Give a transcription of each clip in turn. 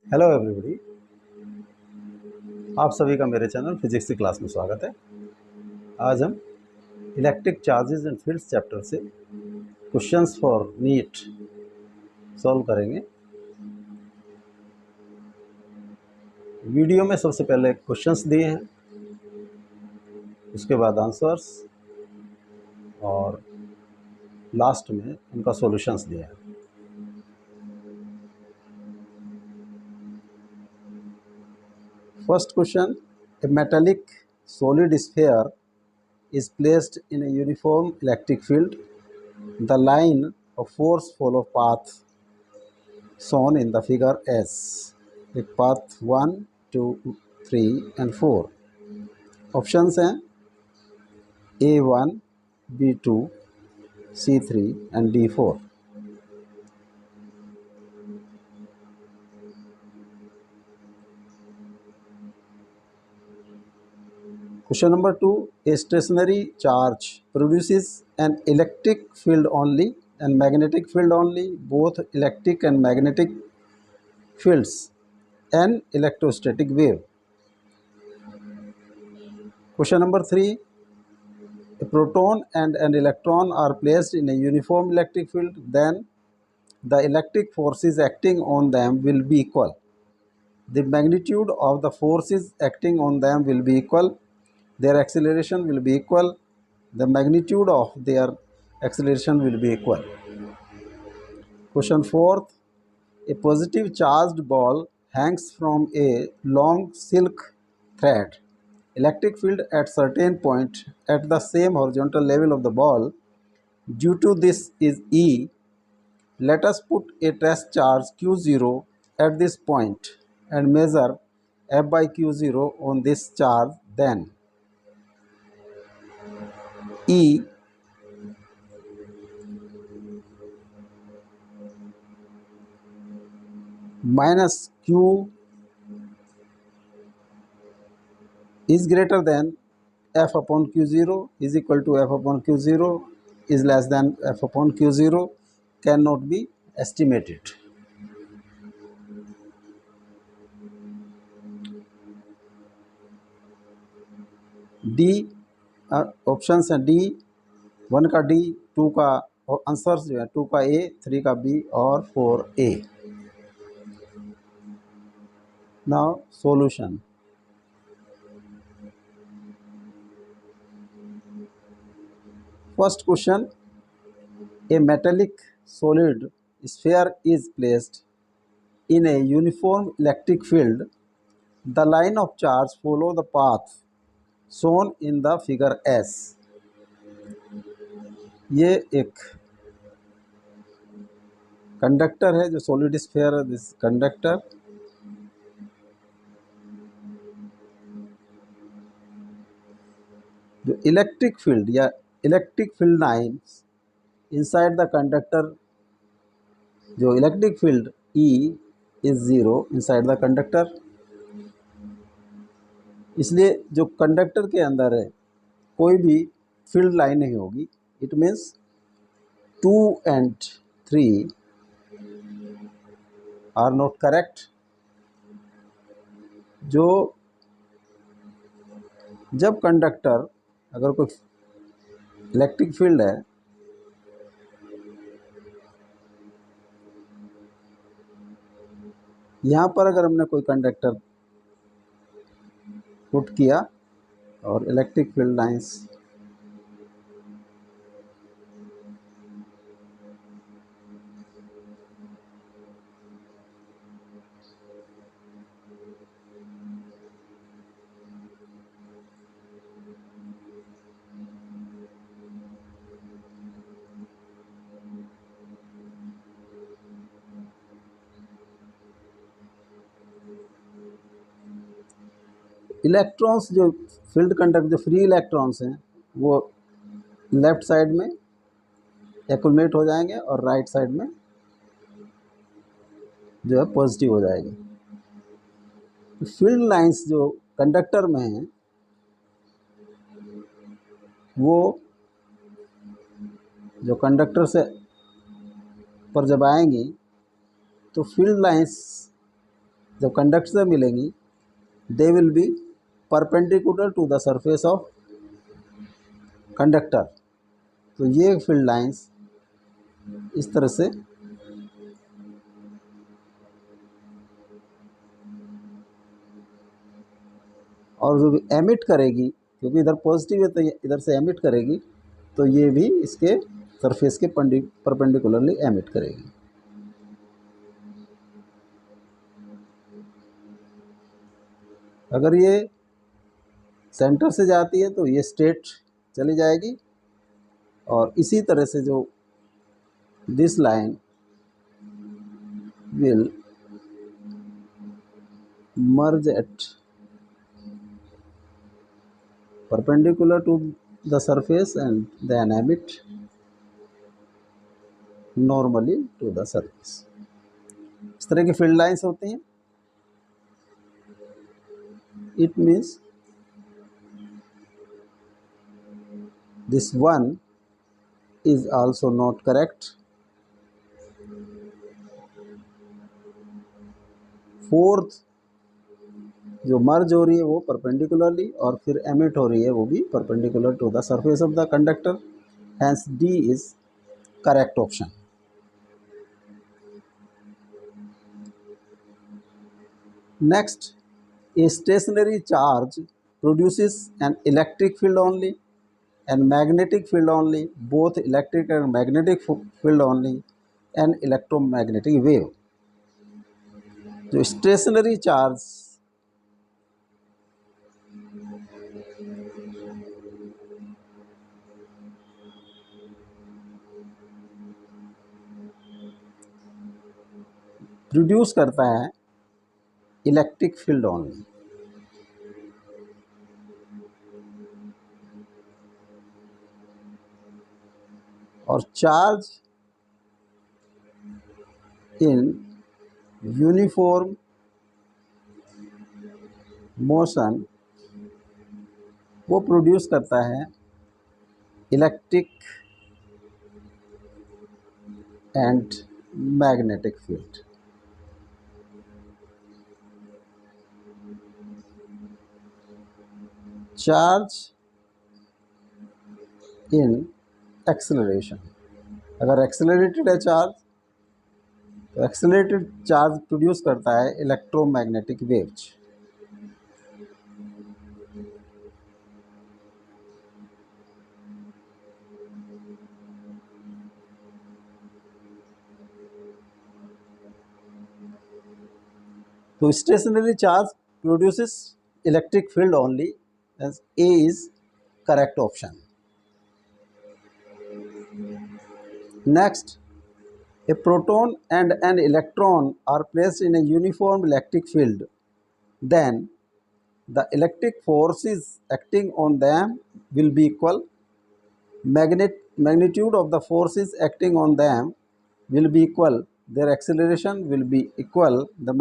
Hello everybody, आप सभी का मेरे चैनल फिजिक्स की क्लास में स्वागत है। आज हम electric charges and fields chapter से क्वेश्चंस फॉर नीट सॉल्व करेंगे। वीडियो में सबसे पहले क्वेश्चंस दिए हैं, उसके बाद आंसर्स और लास्ट में उनका सॉल्यूशंस दिया है। First question, A metallic solid sphere is placed in a uniform electric field. The line of force follow path shown in the figure S. Path 1, 2, 3 and 4. Options हैं A1, B2, C3 and D4. Question number 2, a stationary charge produces an electric field only and magnetic field only, both electric and magnetic fields, an electrostatic wave. Question number 3, a proton and an electron are placed in a uniform electric field, then the electric forces acting on them will be equal. The magnitude of the forces acting on them will be equal. Their acceleration will be equal. The magnitude of their acceleration will be equal. Question 4th, a positive charged ball hangs from a long silk thread. Electric field at certain point at the same horizontal level of the ball due to this is E. Let us put a test charge Q0 at this point and measure F by Q0 on this charge. Then E minus Q is greater than F upon Q0 is equal to F upon Q0 is less than F upon Q0 cannot be estimated. D option है D, 1 का D, 2 का answers जो है 2 का A, 3 का B और 4 A. Now solution. First question, a metallic solid sphere is placed in a uniform electric field. The line of charge follow the path shown in the figure S. ये एक conductor है जो solid sphere है, this conductor जो electric field या electric field lines inside the conductor, जो electric field E is 0 inside the conductor, इसलिए जो कंडक्टर के अंदर है कोई भी फील्ड लाइन नहीं होगी. It means 2 and 3 are not correct. जो जब कंडक्टर अगर कोई इलेक्ट्रिक फील्ड है यहाँ पर अगर हमने कोई कंडक्टर पुट किया और इलेक्ट्रिक फील्ड लाइंस इलेक्ट्रॉन्स जो फील्ड कंडक्ट जो फ्री इलेक्ट्रॉन्स हैं वो लेफ्ट साइड में एक्यूमुलेट हो जाएंगे और राइट साइड में जो है पॉजिटिव हो जाएगी. फील्ड लाइंस जो कंडक्टर में हैं वो जो कंडक्टर से पर जब आएंगी तो फील्ड लाइंस जब कंडक्टर से मिलेंगी they will be perpendicular to the surface of conductor. तो ये फील्ड लाइंस इस तरह से और जो भी एमिट करेगी, क्योंकि इधर पॉजिटिव है तो ये इधर से एमिट करेगी, तो ये भी इसके सरफेस के परपेंडिकुलरली एमिट करेगी। अगर ये सेंटर से जाती है तो ये स्ट्रेट चली जाएगी, और इसी तरह से जो this line will merge at perpendicular to the surface and then emit normally to the surface। इस तरह की फील्ड लाइंस होती हैं। It means this one is also not correct। Fourth जो मर्ज हो रही है वो परपेंडिकुलरली और फिर एमिट हो रही है वो भी perpendicular to the surface of the conductor, hence D is correct option. Next, a stationary charge produces an electric field only and magnetic field only, both electric and magnetic field only, and electromagnetic wave। जो stationary charge produce करता है electric field only, और charge in uniform motion वो produce करता है electric and magnetic field. Charge in acceleration, अगर accelerated है charge तो एक्सेलरेटेड चार्ज प्रोड्यूस करता है इलेक्ट्रोमैग्नेटिक वेव्स। तो stationary charge produces electric field only, as A is correct option। Next, a proton and an electron are placed in a uniform electric field, then the electric forces acting on them will be equal, magnitude of the forces acting on them will be equal, their acceleration will be equal, the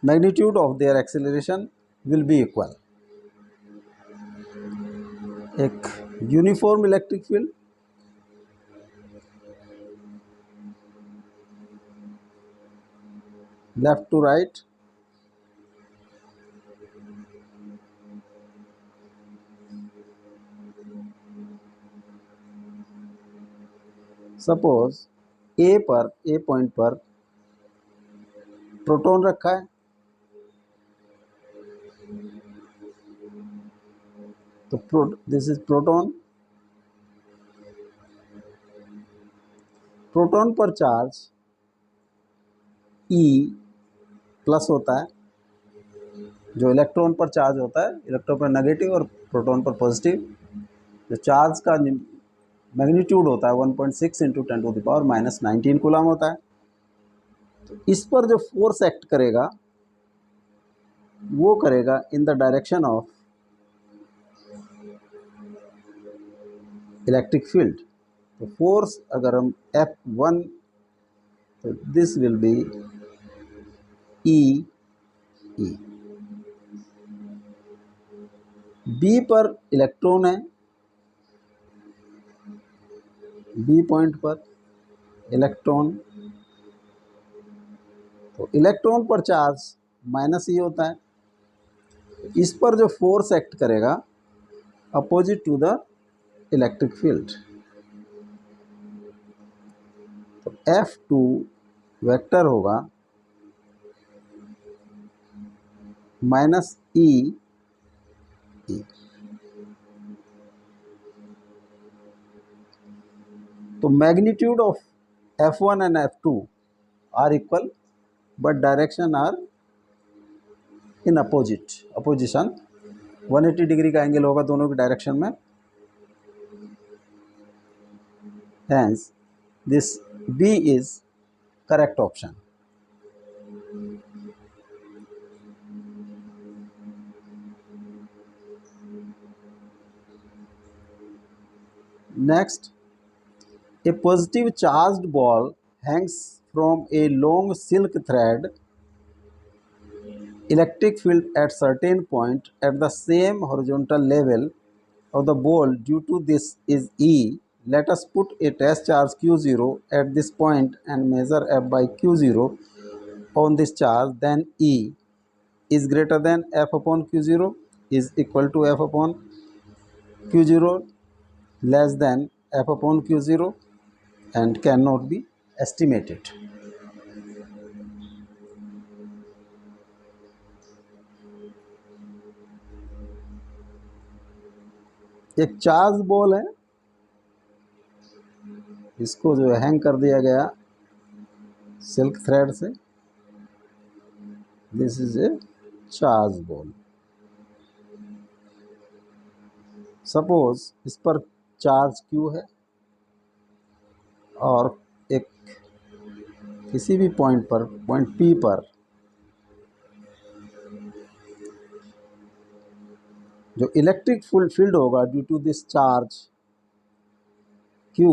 magnitude of their acceleration will be equal। एक uniform electric field left to right, suppose a point पर proton रखा है, तो this is proton. Proton पर charge E plus होता है, जो electron पर चार्ज होता है, इलेक्ट्रॉन पर नेगेटिव और प्रोटॉन पर पॉजिटिव। जो चार्ज का मैग्नीट्यूड होता है 1.6 इंटू 10⁻⁻19 कूलम होता है। तो इस पर जो फोर्स एक्ट करेगा वो करेगा in the direction of electric field. तो फोर्स अगर हम F1, तो this will be E। B पर इलेक्ट्रॉन है, बी पॉइंट पर इलेक्ट्रॉन, तो इलेक्ट्रॉन पर चार्ज माइनस ई होता है, इस पर जो फोर्स एक्ट करेगा opposite to the electric field, तो F2 वेक्टर होगा माइनस ई ई। तो magnitude of F1 and F2 are equal but direction are in opposition. 180 degree का एंगल होगा दोनों की डायरेक्शन में, hence this B is correct option. Next, a positive charged ball hangs from a long silk thread electric field at certain point at the same horizontal level of the ball. Due to this is E. Let us put a test charge Q0 at this point and measure F by Q0 on this charge. Then E is greater than F upon Q0 is equal to F upon Q0 less than F upon Q0 and cannot be estimated. एक charge ball है, इसको जो है hang कर दिया गया silk thread से। This is a charge ball. Suppose इस पर चार्ज Q है और एक किसी भी पॉइंट पर, पॉइंट P पर जो इलेक्ट्रिक फील्ड होगा due to this charge Q,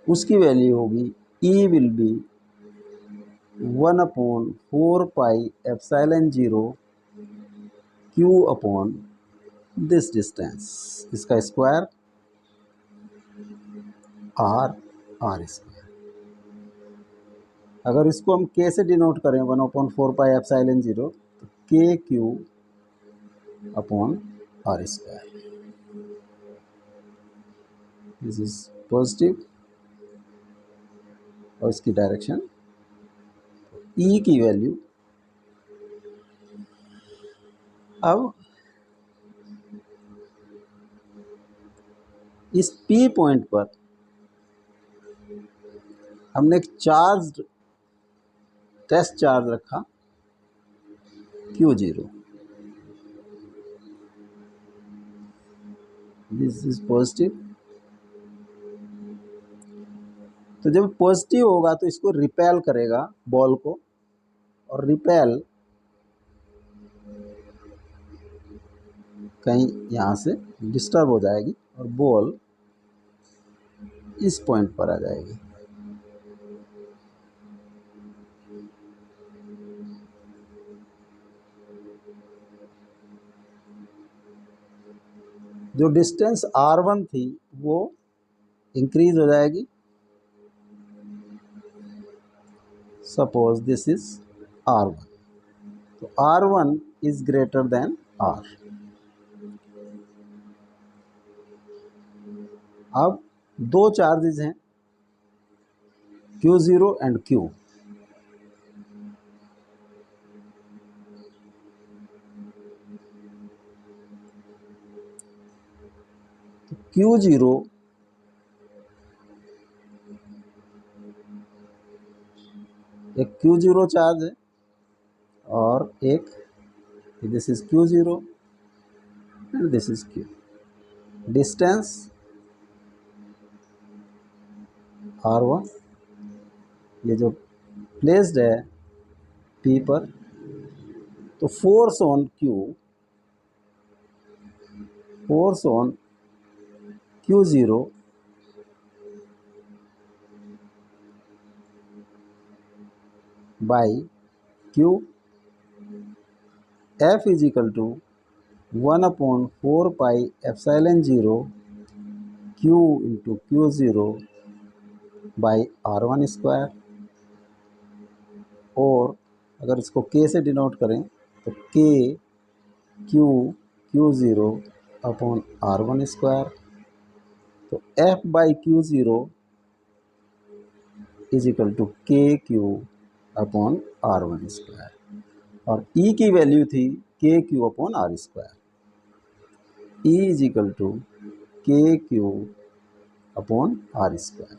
उसकी वैल्यू होगी E will be 1/4 pi epsilon 0 Q upon this distance, इसका स्क्वायर R स्क्वायर। अगर इसको हम K से डिनोट करें 1/4 पाई एप्सिलॉन 0, तो KQ upon R square. This is positive और इसकी डायरेक्शन E की वैल्यू। अब इस P पॉइंट पर हमने एक चार्ज टेस्ट चार्ज रखा Q0। This is positive. तो जब पॉजिटिव होगा तो इसको रिपेल करेगा बॉल को, और रिपेल कहीं यहाँ से डिस्टर्ब हो जाएगी और बॉल इस पॉइंट पर आ जाएगी। जो डिस्टेंस R1 थी वो इंक्रीज हो जाएगी। सपोज दिस इज R1, तो R1 is greater than R। अब दो चार्जेस हैं Q0 एंड Q। Q0 एक Q0 चार्ज है और एक this is Q0 and this is Q। Distance R1, ये जो प्लेस्ड है P पर, तो force on Q0 by Q, F is equal to 1/4 pi epsilon 0 Q into Q0 by R1 square. और अगर इसको K से डिनोट करें तो K Q0 upon R1 square. तो F by Q0 is equal to KQ upon R1 square, और E की value थी KQ upon R square. E is equal to KQ upon R square.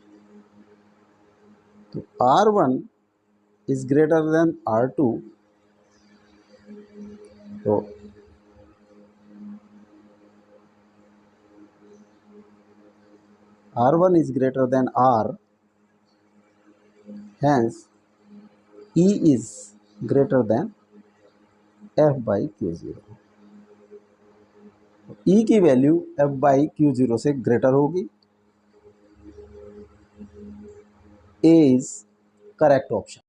तो R1 is greater than R2, तो R1 is greater than R, hence E is greater than F by Q0। E की value F by Q0 से greater होगी। A is correct option.